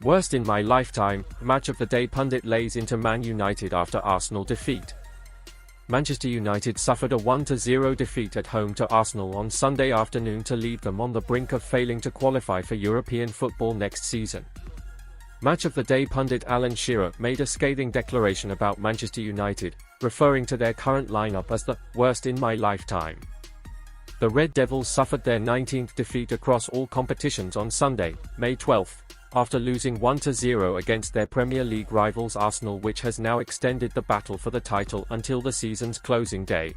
Worst in my lifetime, match of the day pundit lays into Man United after Arsenal defeat. Manchester United suffered a 1-0 defeat at home to Arsenal on Sunday afternoon to leave them on the brink of failing to qualify for European football next season. Match of the day pundit Alan Shearer made a scathing declaration about Manchester United, referring to their current lineup as the worst in my lifetime. The Red Devils suffered their 19th defeat across all competitions on Sunday, May 12, after losing 1-0 against their Premier League rivals Arsenal, which has now extended the battle for the title until the season's closing day.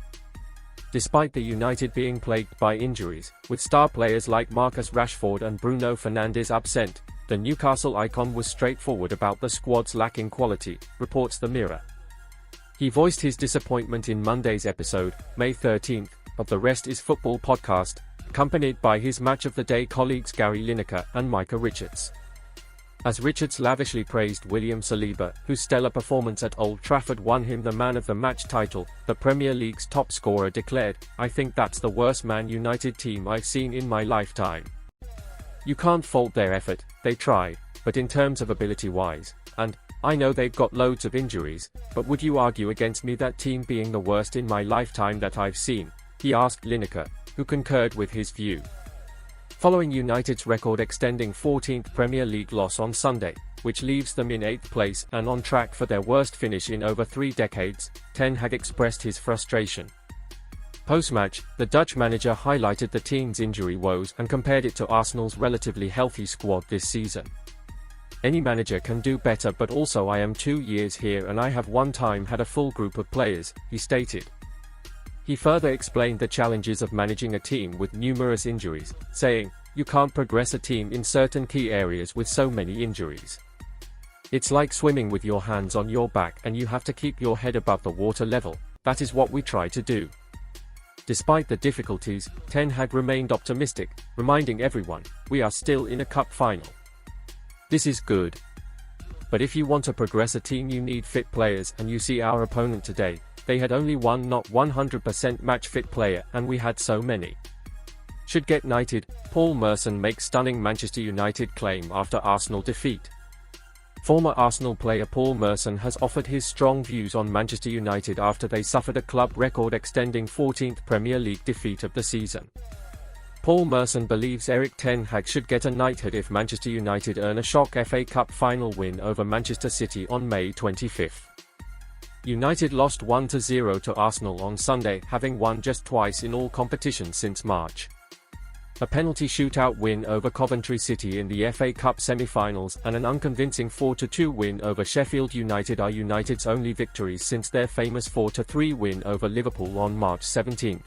Despite the United being plagued by injuries, with star players like Marcus Rashford and Bruno Fernandes absent, the Newcastle icon was straightforward about the squad's lacking quality, reports the Mirror. He voiced his disappointment in Monday's episode, May 13, of the Rest is Football podcast, accompanied by his Match of the Day colleagues Gary Lineker and Micah Richards. As Richards lavishly praised William Saliba, whose stellar performance at Old Trafford won him the Man of the Match title, the Premier League's top scorer declared, "I think that's the worst Man United team I've seen in my lifetime. You can't fault their effort, they tried, but in terms of ability-wise, and I know they've got loads of injuries, but would you argue against me that team being the worst in my lifetime that I've seen?" he asked Lineker, who concurred with his view. Following United's record-extending 14th Premier League loss on Sunday, which leaves them in 8th place and on track for their worst finish in over 3 decades, Ten Hag expressed his frustration. Post-match, the Dutch manager highlighted the team's injury woes and compared it to Arsenal's relatively healthy squad this season. "Any manager can do better, but also I am 2 years here and I have one time had a full group of players," he stated. He further explained the challenges of managing a team with numerous injuries, saying, "You can't progress a team in certain key areas with so many injuries. It's like swimming with your hands on your back and you have to keep your head above the water level. That is what we try to do." Despite the difficulties, Ten Hag remained optimistic, reminding everyone, "We are still in a cup final. This is good. But if you want to progress a team you need fit players, and you see our opponent today, they had only one not 100% match-fit player and we had so many. Should get knighted." Paul Merson makes stunning Manchester United claim after Arsenal defeat. Former Arsenal player Paul Merson has offered his strong views on Manchester United after they suffered a club record-extending 14th Premier League defeat of the season. Paul Merson believes Erik Ten Hag should get a knighthood if Manchester United earn a shock FA Cup final win over Manchester City on May 25. United lost 1-0 to Arsenal on Sunday, having won just twice in all competitions since March. A penalty shootout win over Coventry City in the FA Cup semi-finals and an unconvincing 4-2 win over Sheffield United are United's only victories since their famous 4-3 win over Liverpool on March 17.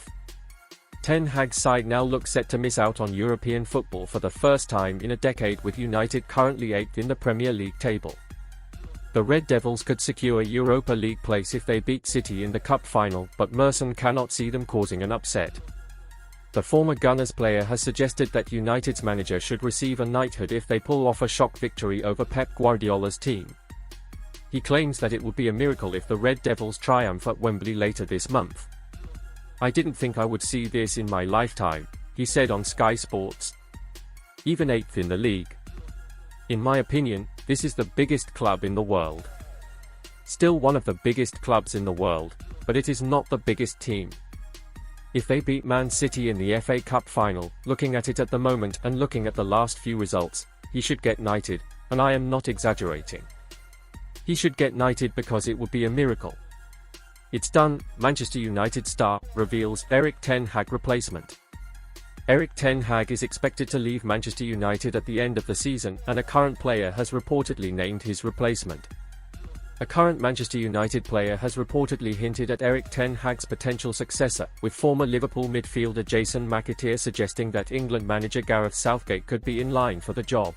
Ten Hag's side now looks set to miss out on European football for the first time in a decade, with United currently 8th in the Premier League table. The Red Devils could secure Europa League place if they beat City in the cup final, but Merson cannot see them causing an upset. The former Gunners player has suggested that United's manager should receive a knighthood if they pull off a shock victory over Pep Guardiola's team. He claims that it would be a miracle if the Red Devils triumph at Wembley later this month. "I didn't think I would see this in my lifetime," he said on Sky Sports. "Even 8th in the league. In my opinion, this is the biggest club in the world. Still one of the biggest clubs in the world, but it is not the biggest team. If they beat Man City in the FA Cup final, looking at it at the moment and looking at the last few results, he should get knighted, and I am not exaggerating. He should get knighted because it would be a miracle." It's done, Manchester United star reveals Erik Ten Hag replacement. Erik Ten Hag is expected to leave Manchester United at the end of the season, and a current player has reportedly named his replacement. A current Manchester United player has reportedly hinted at Erik Ten Hag's potential successor, with former Liverpool midfielder JMcAteer suggesting that England manager Gareth Southgate could be in line for the job.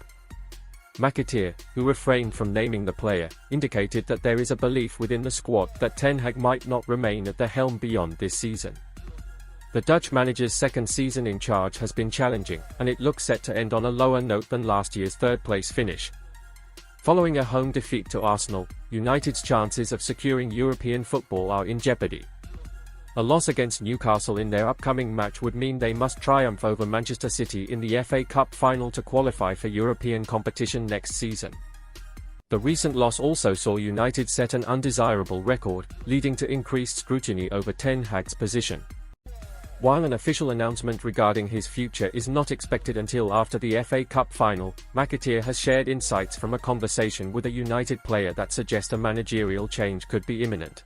McAteer, who refrained from naming the player, indicated that there is a belief within the squad that Ten Hag might not remain at the helm beyond this season. The Dutch manager's second season in charge has been challenging, and it looks set to end on a lower note than last year's third-place finish. Following a home defeat to Arsenal, United's chances of securing European football are in jeopardy. A loss against Newcastle in their upcoming match would mean they must triumph over Manchester City in the FA Cup final to qualify for European competition next season. The recent loss also saw United set an undesirable record, leading to increased scrutiny over Ten Hag's position. While an official announcement regarding his future is not expected until after the FA Cup final, McAteer has shared insights from a conversation with a United player that suggest a managerial change could be imminent.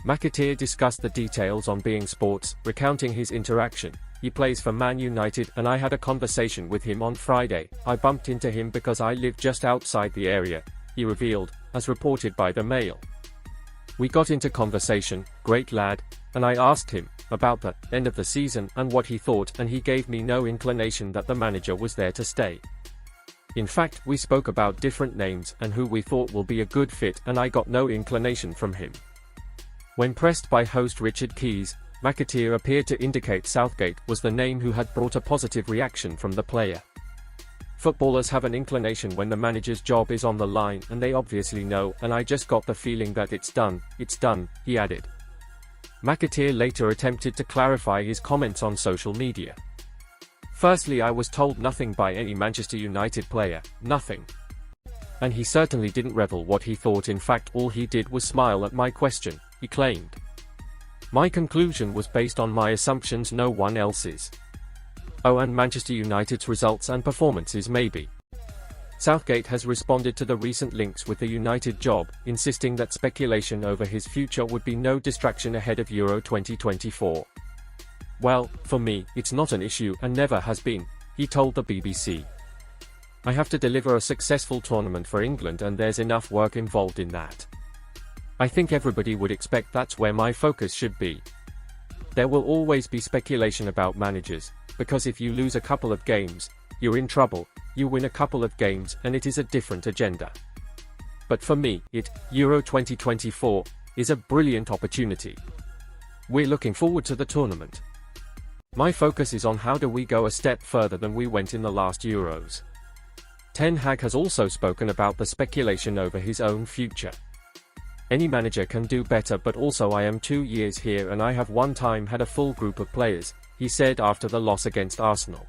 McAteer discussed the details on beIN Sports, recounting his interaction. "He plays for Man United and I had a conversation with him on Friday. I bumped into him because I live just outside the area," he revealed, as reported by the Mail. "We got into conversation, great lad, and I asked him about the end of the season and what he thought, and he gave me no inclination that the manager was there to stay. In fact, we spoke about different names and who we thought will be a good fit, and I got no inclination from him." When pressed by host Richard Keys, McAteer appeared to indicate Southgate was the name who had brought a positive reaction from the player. "Footballers have an inclination when the manager's job is on the line, and they obviously know, and I just got the feeling that it's done, he added. McAteer later attempted to clarify his comments on social media. "Firstly, I was told nothing by any Manchester United player, nothing. And he certainly didn't reveal what he thought. In fact, all he did was smile at my question," he claimed. "My conclusion was based on my assumptions, no one else's. Oh, and Manchester United's results and performances maybe." Southgate has responded to the recent links with the United job, insisting that speculation over his future would be no distraction ahead of Euro 2024. "Well, for me, it's not an issue and never has been," he told the BBC. "I have to deliver a successful tournament for England and there's enough work involved in that. I think everybody would expect that's where my focus should be. There will always be speculation about managers, because if you lose a couple of games, you're in trouble. You win a couple of games and it is a different agenda. But for me, Euro 2024, is a brilliant opportunity. We're looking forward to the tournament. My focus is on how do we go a step further than we went in the last Euros." Ten Hag has also spoken about the speculation over his own future. "Any manager can do better, but also I am 2 years here and I have one time had a full group of players," he said after the loss against Arsenal.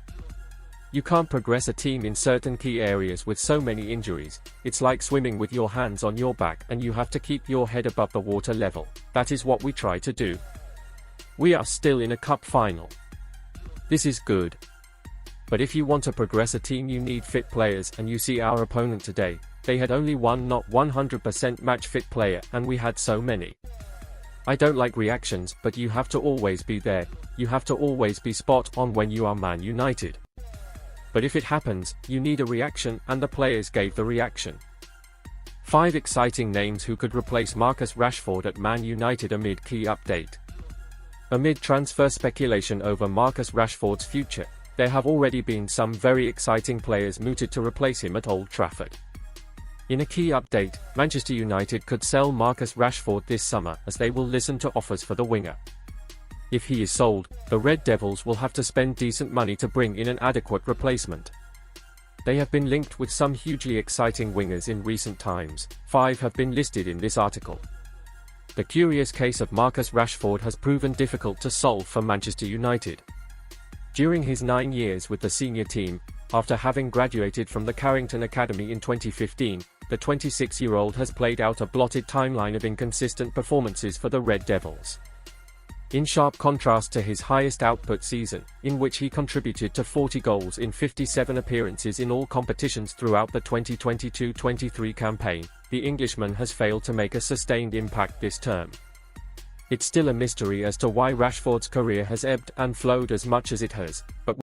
"You can't progress a team in certain key areas with so many injuries. It's like swimming with your hands on your back and you have to keep your head above the water level. That is what we try to do. We are still in a cup final. This is good. But if you want to progress a team, you need fit players, and you see our opponent today. They had only one not 100% match fit player and we had so many. I don't like reactions, but you have to always be there. You have to always be spot on when you are Man United. But if it happens, you need a reaction, and the players gave the reaction." 5 exciting names who could replace Marcus Rashford at Man United amid key update. Amid transfer speculation over Marcus Rashford's future, there have already been some very exciting players mooted to replace him at Old Trafford. In a key update, Manchester United could sell Marcus Rashford this summer, as they will listen to offers for the winger. If he is sold, the Red Devils will have to spend decent money to bring in an adequate replacement. They have been linked with some hugely exciting wingers in recent times. 5 have been listed in this article. The curious case of Marcus Rashford has proven difficult to solve for Manchester United. During his 9 years with the senior team, after having graduated from the Carrington Academy in 2015, the 26-year-old has played out a blotted timeline of inconsistent performances for the Red Devils. In sharp contrast to his highest output season, in which he contributed to 40 goals in 57 appearances in all competitions throughout the 2022-23 campaign, the Englishman has failed to make a sustained impact this term. It's still a mystery as to why Rashford's career has ebbed and flowed as much as it has, but